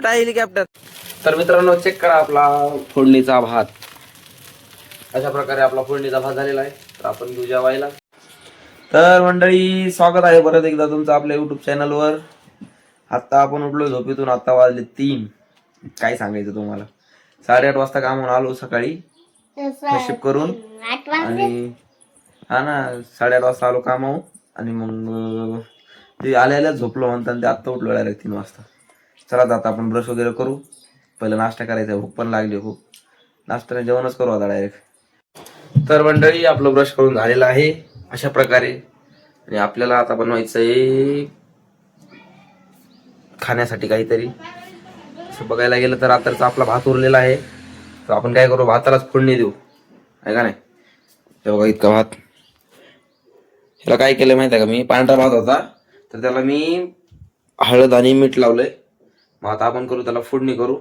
छोटा हेलिकॉप्टर. तर मित्रांनो चेक करा आपला फोडणीचा भात. अशा प्रकारे आपला फोडणीचा भात झालेला आहे. तर आपण घेऊ जेवायला. तर मंडळी स्वागत आहे परत एकदा तुमचं आपल्या युट्यूब चॅनलवर. आता आपण उठलो झोपेतून. आता वाजले 3. काय सांगायचं तुम्हाला. 8:30 वाजता कामावून आलो सकाळी नशीब करून. आणि हा ना 8:30 वाजता आलो कामावून. आणि मग ते आल्या झोपलो म्हणतात ते आत्ता उठलो डायरेक्ट 3 वाजता. चला आता आपण ब्रश वगैरे करू. पहिलं नाश्ता करायचा. भूक पण लागली खूप. नाश्त्याने जेवणच करू आता डायरेक्ट. तर मंडळी आपलं ब्रश करून झालेलं आहे अशा प्रकारे. आणि आपल्याला आता बनवायचं आहे खाण्यासाठी काहीतरी. असं बघायला गेलं तर रात्रीचा आपला भात उरलेला आहे. तर आपण काय करू भातालाच फोडणी देऊ आहे का नाही. तेव्हा इतका भात ह्याला काय केलं माहिती आहे का मी. पांढरा भात होता तर त्याला मी हळद आणि मीठ लावलंय. मग आता आपण करू त्याला फोडणी करू.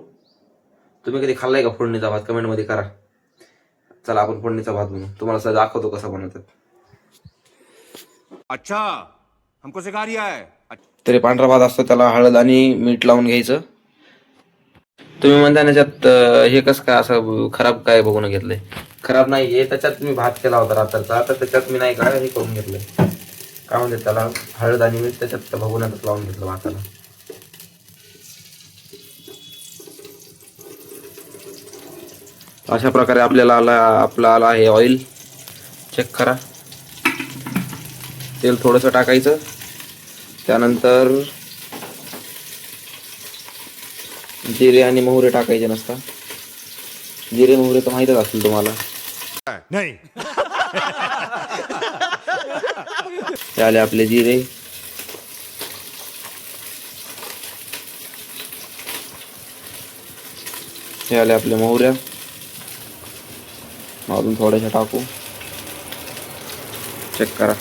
तुम्ही कधी खाल्लाय का फोडणीचा भात कमेंट मध्ये करा. चला आपण फोडणीचा भात बनवू. तुम्हाला दाखवतो कसा बनवतात. अच्छा हमको सिखा रिया है. तरी पांढरा भात असतो त्याला हळद आणि मीठ लावून घ्यायचं. तुम्ही म्हणता त्याच्यात हे कसं काय असं खराब काय बघून घेतलंय. खराब नाही हे त्याच्यात मी भात केला होता रात्रीचा. तर त्याच्यात मी नाही का हे करून घेतलंय काय म्हणते त्याला हळद आणि मीठ त्याच्यात भगुण्यातच लावून घेतलं भाताला. अशा प्रकारे आपल्याला आला आहे ऑइल. चेक करा. तेल थोडंसं टाकायचं. त्यानंतर जिरे आणि मोहरे टाकायचे नसता. जिरे मोहरे तर माहीतच असतील तुम्हाला. नहीं. हे आले आपले जिरे. हे आले आपले मोहऱ्या. अजून थोड्याशा टाकू. चेक करा.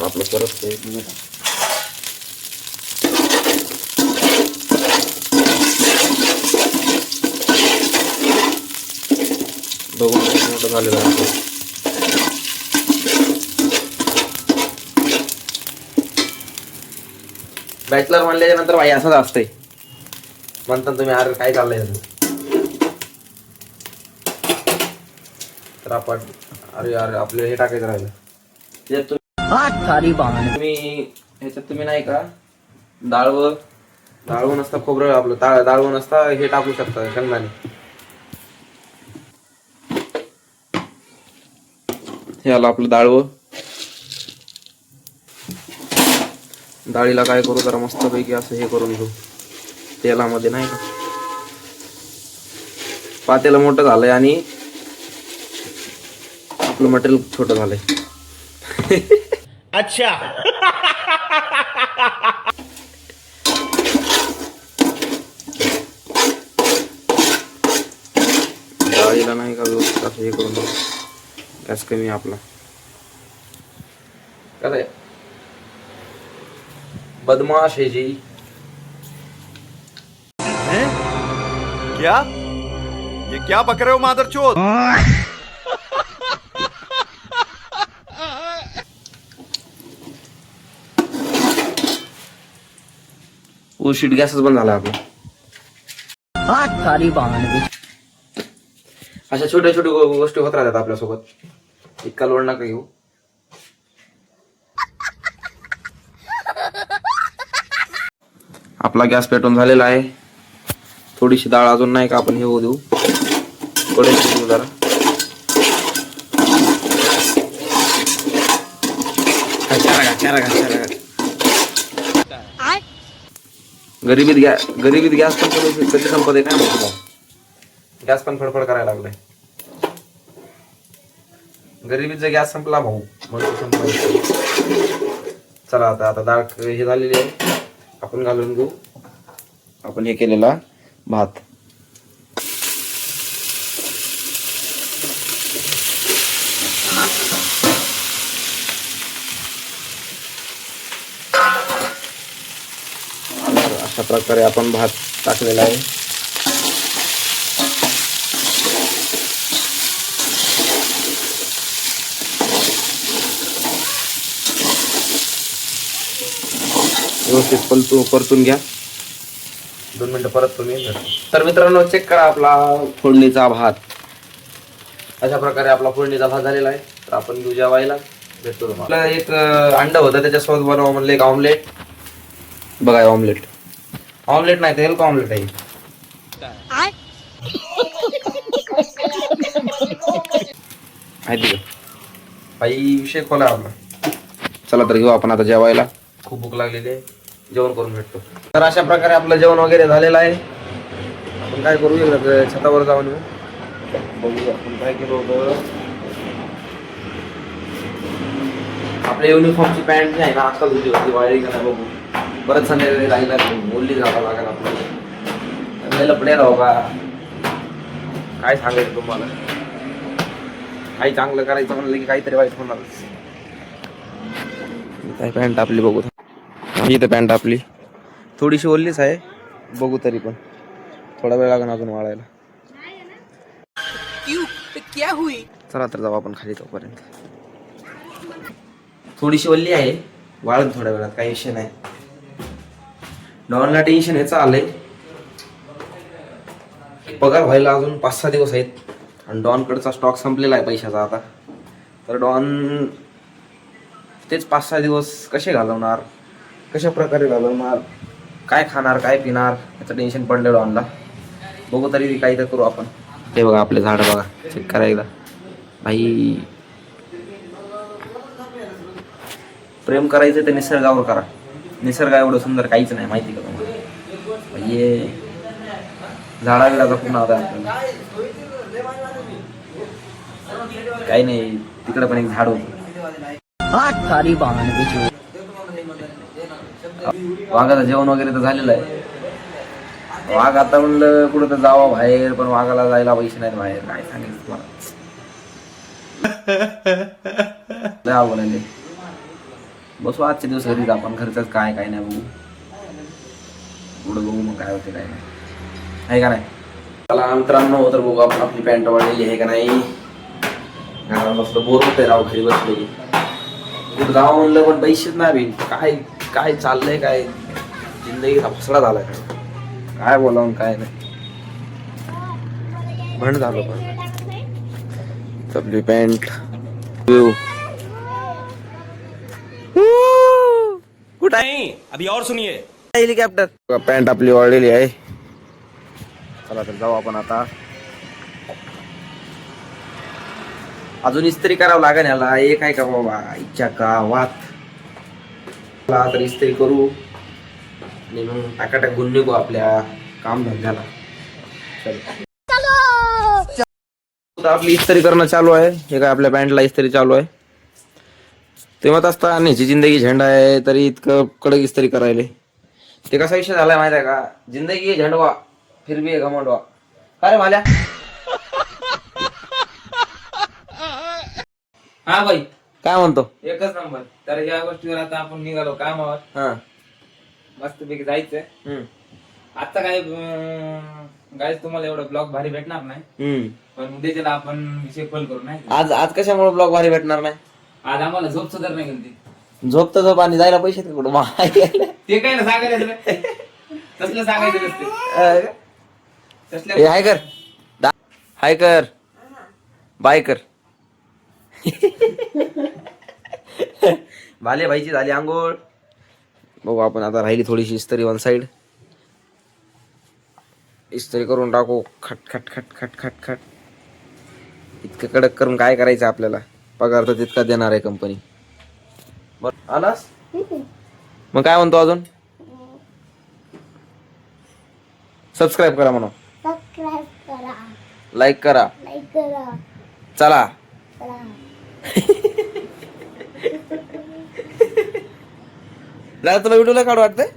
आपलं परत एक मिनिट. बघून मोठं झालेलं आहे. बॅचलर म्हणल्याच्या नंतर भाई असंच असतंय. म्हणतात तुम्ही अरे काय चाललंय. तर आपण अरे आपलं हे टाकायचं राहिलं. तुम्ही ह्याच्यात तुम्ही नाही का डाळवं नसता खोबरं आपलं डाळवं नसता हे टाकू शकता शेंगदाणे. हे आलं आपलं डाळवं. डाळीला काय करू जरा मस्तपैकी असं हे करून घेऊ तेलामध्ये नाही का. पातेलं मोठं झालंय आणि आपलं मटेरियल छोटं झालंय. अच्छा. डाळीला नाही का व्यवस्थित असं हे करून गॅस कमी आपला. काय बदमाश है जी. क्या ये क्या बक रहे हो मादरचोद. ओ शीट गॅसच बंद झाला आपला. अशा छोट्या छोट्या गोष्टी होत राहतात आपल्यासोबत. इतका लोड नका घेऊ. आपला गॅस पेटून झालेला आहे. थोडीशी डाळ अजून नाही का आपण हे होऊ देऊ. थोडेसे देऊ जरा. गरिबीत गॅस पण कधी संपत आहे काय म्हणतो. गॅस पण फडफड करायला लागलाय. गरिबीचा गॅस संपला भाऊ म्हणून संपला. चला आता डाळ हे झालेली आहे. आपण घालून घेऊ आपण हे केलेला भात. अशा प्रकारे आपण भात टाकलेला आहे. व्यवस्थित परतून घ्या. 2 मिनिटं परत तुम्ही. तर मित्रांनो चेक करा आपला फोडणीचा भात. अशा प्रकारे आपला फोडणीचा भात झालेला आहे. तर आपण घेऊ जेवायला. भेटतो तुम्हाला. एक अंड होतं त्याच्यासोबत बनवा म्हणलं एक ऑमलेट. बघा ऑमलेट नाही तर हेल्प ऑमलेट आहे. बाई विषय खोला आपला. चला तर घेऊ आपण आता जेवायला. खूप भूक लागलेली आहे. जेवण करून भेटतो. तर अशा प्रकारे आपलं जेवण वगैरे झालेलं आहे. आपण काय करू एकदा छतावर जाऊन येऊ. बघू आपण काय केलं होतं. आपल्या युनिफॉर्मची पॅन्ट जी आहे ना आजकाल धुतली होती वाळली का नाही बघू. परत संध्याकाळी राहिला बोलली जावं लागेल आपल्याला. लपडे राहू का काय सांगायचं तुम्हाला. काही चांगलं करायचं म्हणलं की काहीतरी वाईट होणारच. काय पॅन्ट आपली बघू. ही तर पॅन्ट आपली थोडीशी ओल्लीच आहे. बघू तरी पण थोडा वेळ लागणार अजून वाळायला. चला तर जाऊ आपण खाली तोपर्यंत. थोडीशी ओल्ली आहे वाळत थोड्या वेळात काही विषय नाही. डॉनला टेन्शन याचं आलंय. पगार व्हायला अजून 5-6 दिवस आहेत आणि डॉनकडचा स्टॉक संपलेला आहे पैशाचा आता. तर डॉन तेच 5-6 दिवस कसे घालवणार, कशा प्रकारे घालवणार, काय खाणार काय पिणार याचं टेन्शन पडलं डॉनला. बघू तरी काही तर करू आपण. हे बघा आपले झाड बघा चेक करा एकदा. भाई प्रेम करायचं ते निसर्गावर करा. निसर्ग एवढं सुंदर काहीच नाही माहिती का तुम्हाला. ये झाडा बिडाचा पूर्ण होता आपल्याला. काही नाही तिकडे पण एक झाड होतं. वाघाचं जेवण वगैरे तर झालेलं आहे. वाघ आता म्हणलं कुठं तर जावं बाहेर पण वाघाला जायला पैसे नाहीत बाहेर. काय सांगायचं तुम्हाला. बोलायले बसू आजचे दिवस घरीच आपण. खर्चच काय काय नाही बघू. पुढं बघू मग काय होते काय नाही आहे का नाही. चला मित्रांनो तर बघू आपण आपली पॅन्ट वाढलेली आहे का नाही. घरात बसलो बोर होते राव घरी बसलो की. कुठं जावं म्हणलं पण पैसेच नाही. काय काय चाललंय काय जिंदगीचा फसडा झालाय काय बोलावून काय नाही. भंड झालो पण. आपली पॅन्ट कुठं आहे अभी और सुनिए. हेलिकॉप्टर. पॅन्ट आपली वाढलेली आहे. चला तर जाऊ आपण आता. अजून इस्त्री करावं लागेल याला. एक आहे का बाबा इच्छा का वात. तर इस्त्री करू आणि मग टाकाटाक गुण निघू आपल्या काम धंद्याला. आपली इस्त्री करणं चालू आहे. हे काय आपल्या पॅन्टला इस्त्री चालू आहे. ते मत असता न्याची जिंदगी झेंडा आहे तरी इतकं कडक इस्त्री करायले. ते कसा विषय झालाय माहिती आहे का. जिंदगी झेंडवा फिर भी घमंडवा. अरे माल्या हा भाई काय म्हणतो. एकच नंबर. तर या गोष्टीवर आता आपण निघालो कामावर. हा मस्तपैकी जायचंय. आता काय गाईज तुम्हाला एवढं ब्लॉग भारी भेटणार नाही पण उद्याच्याला आपण विषय खोल करू नाही. आज कशामुळे ब्लॉग भारी भेटणार नाही. आज आम्हाला झोप सुधार नाही गेली. झोप तर झोप आणि जायला पैसे कुठं. ते काय ना सांगायचं तसलं सांगायचं नसते. तसलं हाय कर हाय कर बाय कर. भाले भाईची झाली आंघोळ. बघू आपण आता राहिली थोडीशी इस्त्री वन साइड. इस्त्री करून टाकू. खट खट खट खट खट खट. इतकं कडक करून काय करायचं आपल्याला. पगार तर तितका देणार आहे कंपनी. बरं आलास मग काय म्हणतो अजून. सबस्क्राईब करा म्हणून. लाईक करा. चला दादा तुला व्हिडिओला काढू वाटतंय.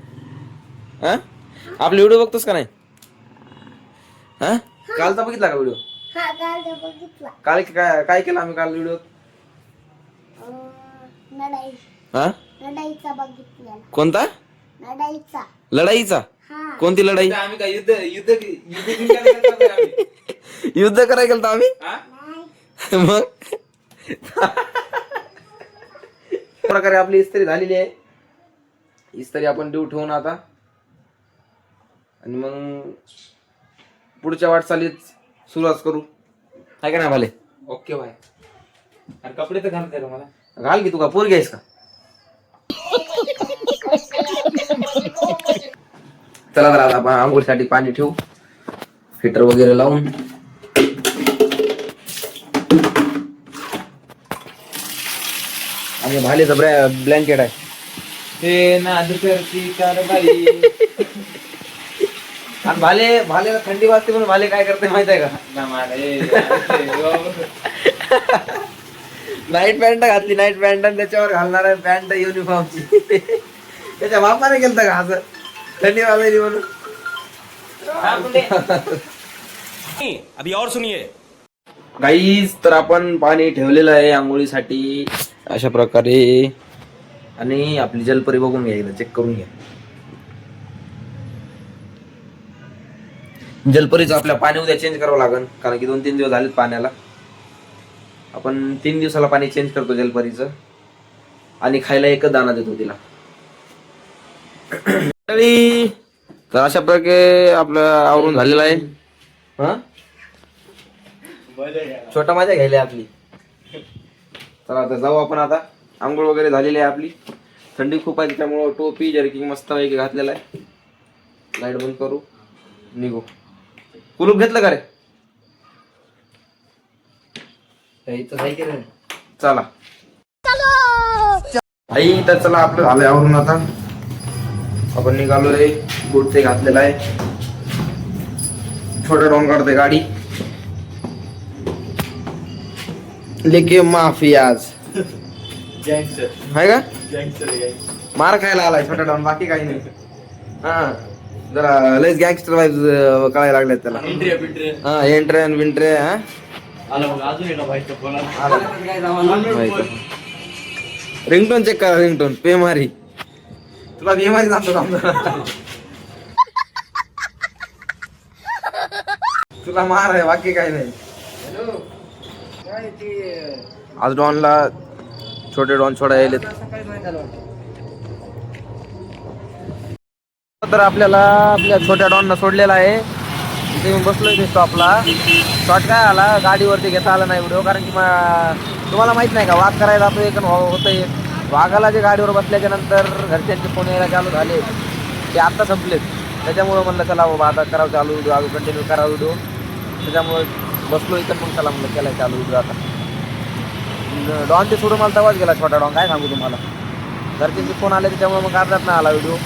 हा आपला व्हिडिओ बघतोस का नाही. हा कालचा बघितला का व्हिडिओ. काल काय केलं आम्ही काल व्हिडिओ. हा कोणता लढाईचा. कोणती लढाई. आम्ही काय युद्ध युद्ध युद्ध युद्ध करायला गेलतो आम्ही. मग प्रकारे आपली इस्त्री झालेली आहे. इस्त्री आपण देऊ ठेवून आता आणि मग पुढच्या वाटचालीत सुरुवात करू. काय का ना भाले? ओके भाई. अरे कपडे तर घालते रे मला. घाल की, तू का पोरगी आहेस का? चला तर आता आपण आंघोळीसाठी पाणी ठेवू, हिटर वगैरे लावून. आणि भालेचं ब्लँकेट आहे. ते नादकरची कारभारी. आणि भालेला थंडी वाजते म्हणून भाले काय करते माहित आहे का? ना मारे. नाईट पॅन्ट घातली, नाईट पॅन्ट, आणि त्याच्यावर घालणार आहे पॅन्ट युनिफॉर्मची. त्याच्या बापाने केलं का असं थंडी वाजायली म्हणून? अभी और सुनिए. गाईज, तर आपण पाणी ठेवलेलं आहे आंघोळीसाठी अशा प्रकारे. आणि आपली जलपरी बघून घ्या, एकदा चेक करून घ्या. जलपरीचं आपल्या पाणी उद्या चेंज करावं लागेल, कारण की 2-3 दिवस झालेत पाण्याला. आपण 3 दिवसाला पाणी चेंज करतो जलपरीचं. आणि खायला एकच दाना देतो तिला. तर अशा प्रकारे आपलं आवरून झालेलं आहे. हा, छोटा माझ्या घ्यायला आपली. चला आता जाऊ आपण. आता आंघोळ वगैरे झालेली आहे आपली. थंडी खूप आहे त्याच्यामुळं टोपी जर्किंग मस्त पैकी घातलेला आहे. लाईट बंद करू, निघू. कुलूप घेतलं का रे? चला आई, तर चला आपलं झालंय आवरून. आता आपण निघालो रे. बूट ते घातलेला आहे. छोटा डॉन काढते गाडी लेके माफियाज. आहे का? मार खायला आलाय छोटा डॉन, बाकी काही नाही. हा, जरा लयच गँगस्टर वाईब्स कळायला लागल्यात त्याला. हा, एंट्रे आणि विंट्रे. हा, रिंगटोन चेक करा. रिंगटोन पेमारी. तुला पेमारी सांगतो. तुला मार आहे, बाकी काही नाही. आज डॉनला छोटे डॉन सोडा यायले. तर आपल्याला आपल्या छोट्या डॉनला सोडलेला आहे. इथे येऊन बसलोय ते स्टॉपला. शॉर्ट काय आला, गाडीवरती घेता आला नाही व्हिडिओ, कारण की तुम्हाला माहित नाही का, वाघ करायला जातो एक होतंय. वाघाला जे गाडीवर बसल्याच्या नंतर घरच्यांचे फोन यायला चालू झाले, ते आता संपलेत. त्याच्यामुळं म्हणलं चला बाबा आता करावं चालू व्हिडिओ, अजून कंटिन्यू करावं व्हिडिओ. त्याच्यामुळे बसलो इथं, मग चला म्हणलं केला चालू व्हिडिओ. आता डॉन ते सोडून मला तेव्हाच गेला छोटा डॉन. काय सांगू तुम्हाला, घरच्यांचे फोन आले त्याच्यामुळे मग अर्धात नाही आला व्हिडिओ.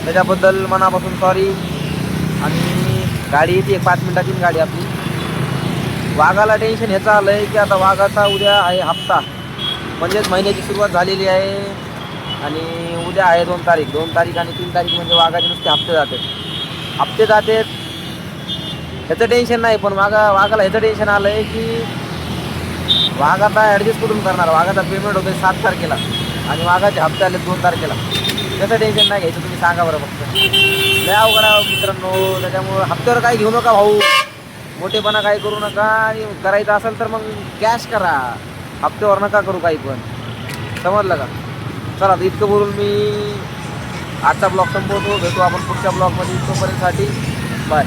त्याच्याबद्दल मनापासून सॉरी. आणि गाडी येते 5 मिनिटाची गाडी आपली. वाघाला टेन्शन ह्याचं आलं आहे की आता वाघाचा उद्या आहे हप्ता, म्हणजेच महिन्याची सुरुवात झालेली आहे. आणि उद्या आहे 2 तारीख. 2 तारीख आणि 3 तारीख म्हणजे वाघाचे नुसते हप्ते जातात. ह्याचं टेन्शन नाही, पण वाघाला ह्याचं टेन्शन आलं आहे की वाघ आता ॲडजस्ट कुठून करणार. वाघाचा पेमेंट होतं 7 तारखेला आणि वाघाचे हप्ते आले 2 तारखेला. त्याचं टेन्शन नाही घ्यायचं, तुम्ही सांगा बरं फक्त. लय अवघड आहे मित्रांनो. त्याच्यामुळं हप्त्यावर काय घेऊ नका भाऊ, मोठेपणा काय करू नका. आणि करायचं असेल तर मग कॅश करा, हप्त्यावर नका करू काही पण. समजलं का? चला, इतकं बोलून मी आजचा ब्लॉग संपवतो. भेटू आपण पुढच्या ब्लॉगमध्ये. तोपर्यंतसाठी बाय.